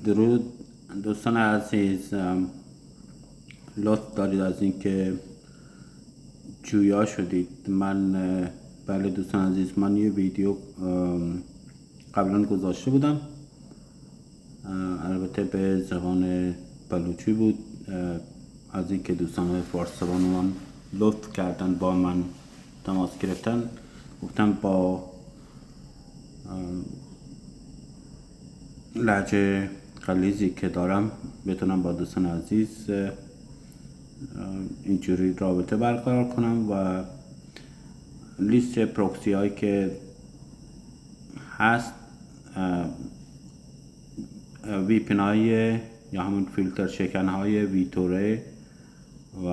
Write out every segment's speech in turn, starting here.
درود دوستان عزیز، لطف دارید از اینکه جویا شدید. بله دوستان عزیز، من یه ویدیو قبلا گذاشته بودم، البته به زبان بلوچی بود. از اینکه دوستان فارس زبان من لطف کردن با من تماس گرفتن، گفتم با لهجه غلیظی که دارم بتونم با دوستان عزیز اینجوری رابطه برقرار کنم و لیست پروکسی هایی که هست، ویپن های یا همون فیلتر شکن های ویتوره و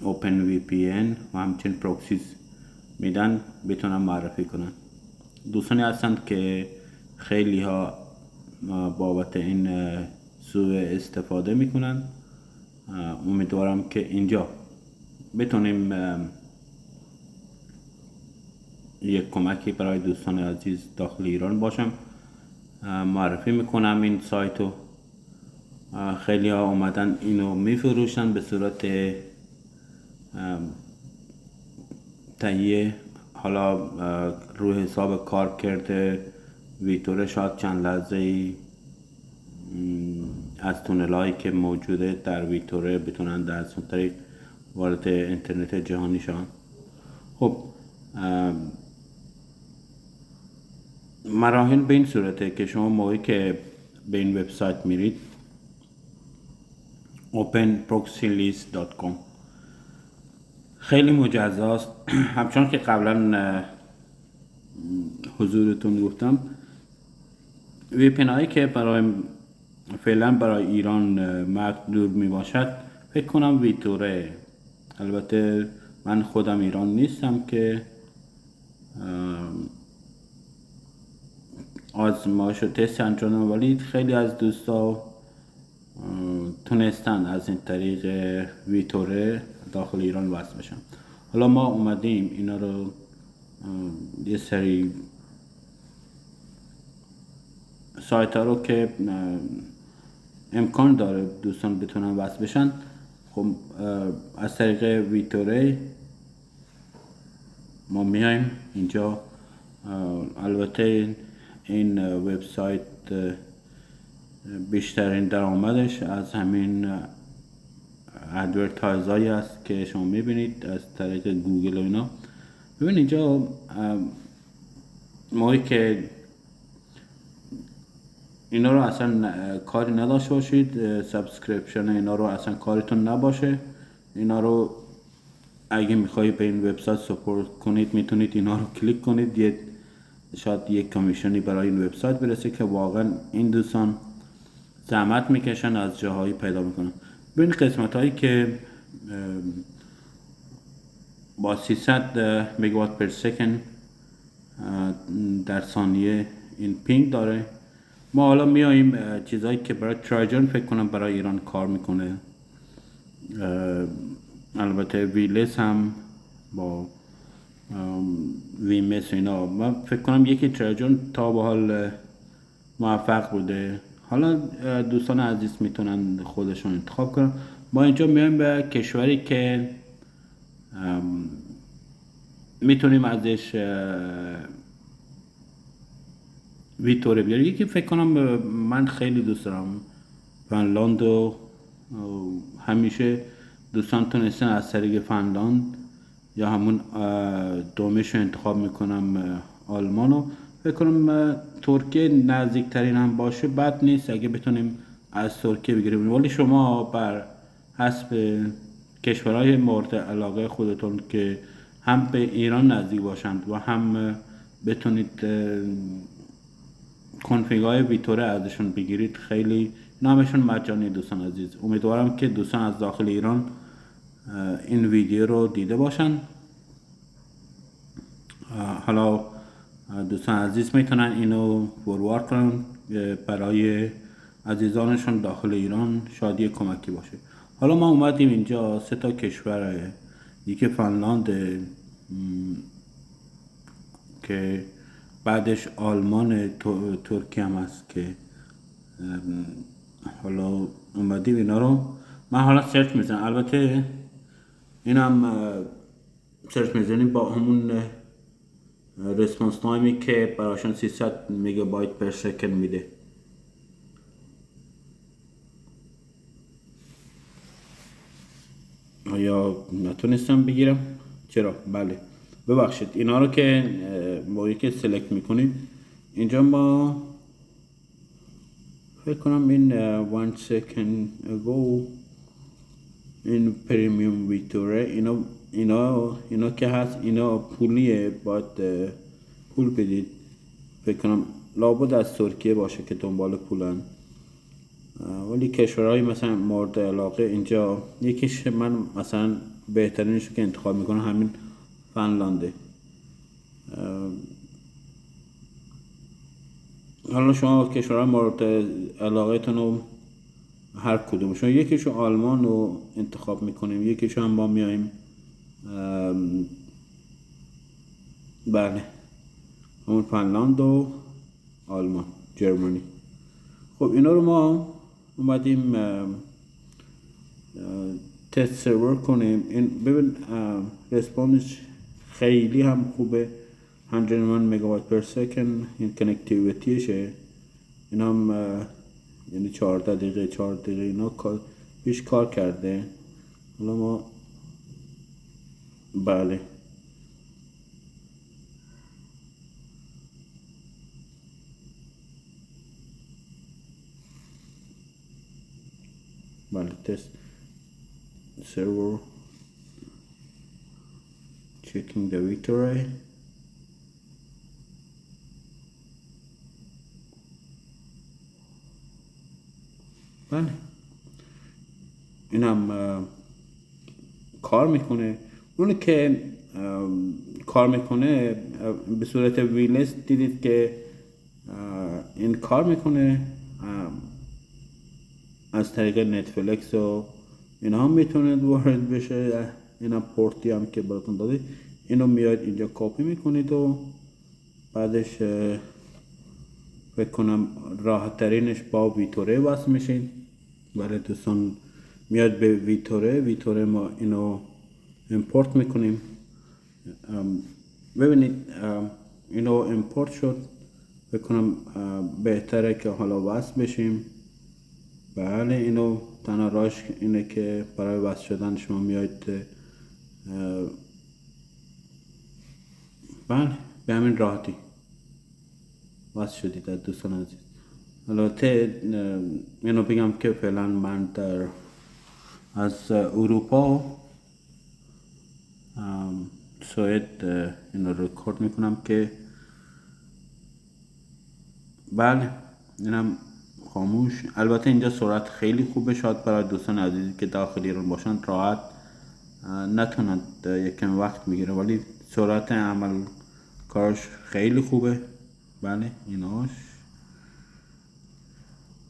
اوپن وی پی ان و همچنین پروکسیز میدن بتونم معرفی کنم. دوستانی هستند که خیلی ها بابت این سوء استفاده میکنن. امیدوارم که اینجا بتونیم یک کمکی برای دوستان عزیز داخل ایران باشم. معرفی میکنم این سایتو. خیلی ها اومدن اینو میفروشن به صورت تهیه، حالا روی حساب کار کرده ویتوره شاید چند لحظه از تونلایی که موجوده در ویتوره بتونن در از اون طریق وارد اینترنت جهانی شن. خب مراحل به این صورته که شما موقعی که به این وبسایت میرید openproxylist.com خیلی مجزاست. همچون که قبلا حضورتون گفتم، ویپن هایی که فعلا برای ایران مقدور می باشد فکر کنم ویتوره. البته من خودم ایران نیستم که آزمایش و تست انجام، ولی خیلی از دوستا تونستن از این طریق ویتوره داخل ایران وصل بشن. حالا ما اومدیم اینا رو یه سری سایت ها رو که امکان داره دوستان بتونن وصل بشن، خب از طریق ویتوره ما میایم اینجا. البته این وبسایت بیشترین درآمدش از همین ادورتایز هایی است که شما میبینید از طریق گوگل و اینا. ببین اینجا موقعی که اینا رو اصلا کاری نداشته باشید، سابسکریپشن اینا رو اصلا کارتون نباشه، اینا رو اگه میخوایی به این وبسایت سپورت کنید میتونید اینا رو کلیک کنید، شاید یک کمیشنی برای این وبسایت برسه که واقعا این دوستان زحمت میکشن از جاهایی پیدا میکنن. ببین قسمت هایی که با 300 مگاوات پر سکند در ثانیه این پینگ داره. ما حالا میاییم چیزهایی که برای ترایجن فکر کنم برای ایران کار میکنه، البته ویلس هم با ویمس اینا، من فکر کنم یکی ترایجن تا به حال موفق بوده. حالا دوستان عزیز میتونن خودشون انتخاب کنن. ما اینجا میایم به کشوری که میتونیم ازش ویتوره بیاریم. یکی فکر کنم من خیلی دوست دارم فنلاند و همیشه دوستان تونستن از طریق فنلاند یا همون دومش انتخاب میکنم آلمانو. فکر کنم ترکیه نزدیکترین هم باشه بد نیست اگه بتونیم از ترکیه بگیریم، ولی شما بر حسب کشورهای مورد علاقه خودتون که هم به ایران نزدیک باشند و هم بتونید کنفیگ های ویتوره ازشون بگیرید، خیلی نامشون مجانی دوستان عزیز. امیدوارم که دوستان از داخل ایران این ویدیو رو دیده باشن. حالا دوستان عزیز میتونن اینو فوروارد کنن برای عزیزانشون داخل ایران، شاید یک کمکی باشه. حالا ما اومدیم اینجا 3 تا کشور، یکی فنلاند که بعدش آلمان، ترکیه هم هست که حالا اومدیم اینا رو من حالا سرچ میزنم. البته اینم سرچ میزنیم با همون رسپانس تایمی که براشون 300 مگابایت پر سکند میده. آیا نتونستم بگیرم؟ چرا؟ بله ببخشید. اینا رو که با یکی سلکت میکنیم اینجا ما فکر کنم این 1 second ago این پریمیوم ویتوره اینا که هست اینا پولیه، باید پول بدید. فکر کنم لابد از ترکیه باشه که دنبال پولن، ولی کشورهای مثلا مورد علاقه اینجا یکیش من مثلا بهترینشو که انتخاب میکنم همین فنلانده. حالا شما کشورهای مورد علاقه تون رو هر کدومشون، یکیشو آلمان رو انتخاب میکنیم، یکیشو هم با میایم بله همون فنلاند و آلمان جرمنی. خب اینا رو ما اومدیم تست سرور کنیم. این ببین رسپانسش خیلی هم خوبه، 101 مگابایت پر سکند این کنکتیویتیشه. این هم یعنی 14 دقیقه اینا پیش کار کرده. حالا ما بله بله تست server checking the victory. بله اینم کار میکنه. اونی که کار میکنه به صورت ویلس دیدید که این کار میکنه از طریق نتفلیکس و اینا هم میتونید وارد بشه. اینا پورتی هم که براتون داده اینو میاد اینجا کپی میکنید و بعدش فکر کنم راحت ترینش با ویتوره وصل میشین. برای دوستان میاد به ویتوره ما اینو امپورت میکنیم. ببینید اینو امپورت شد. فکر کنم بهتره که حالا وصل بشیم. بله اینو تنها راهش اینه که برای وصل شدن شما میاید بله به همین راحتی وصل شدید از دوستان عزیز. البته اینو بگم که فعلا من از اروپا سوئد اینو رکورد میکنم که بله اینم خاموش. البته اینجا سرعت خیلی خوبه، شاید برای دوستان عزیزی که داخل ایران باشن راحت نتونند یکم وقت میگیره، ولی سرعت عمل کارش خیلی خوبه. بله ایناش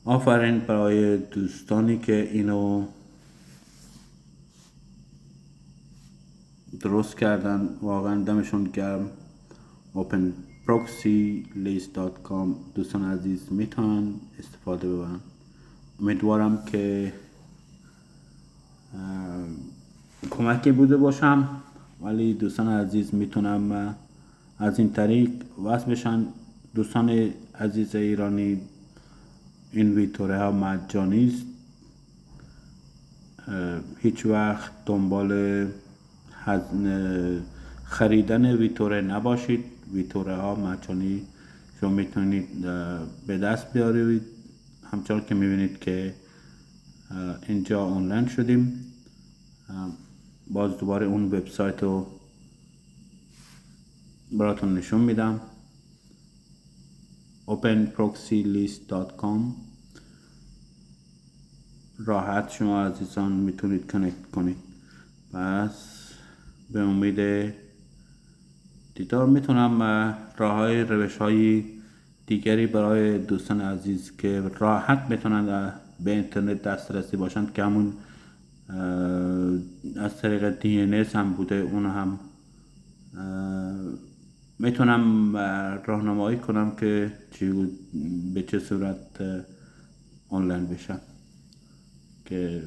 آفرین برای دوستانی که اینو درست کردن، واقعا دمشون گرم. openproxylist.com دوستان عزیز میتونن استفاده ببرن. امیدوارم که کمکی بوده باشم، ولی دوستان عزیز میتونم از این طریق وصل بشن. دوستان عزیز ایرانی این ویتوره ها مجانی است، هیچ وقت دنبال خریدن ویتوره نباشید. ویتوره ها مجانی شما میتونید به دست بیارید. همچنان که میبینید که اینجا آنلاین شدیم. باز دوباره اون وبسایت رو براتون نشون میدم، openproxylist.com. راحت شما عزیزان میتونید کانکت کنید. پس به امید دیدار میتونم راههای روش‌های دیگری برای دوستان عزیز که راحت بتونن به اینترنت دسترسی باشند که همون از طریق DNS هم بوده، اون هم میتونم راهنمایی کنم که به چه صورت آنلاین بشن که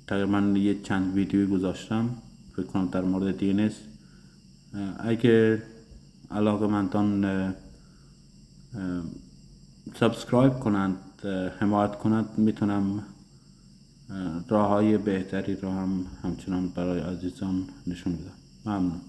تقریبا یه چند ویدیوی گذاشتم فکر کنم در مورد DNS. اگه علاقه‌مندان سابسکرایب کنند، حمایت کنند، میتونم راه های بهتری رو هم همچنان برای عزیزان نشون بدم. ممنون.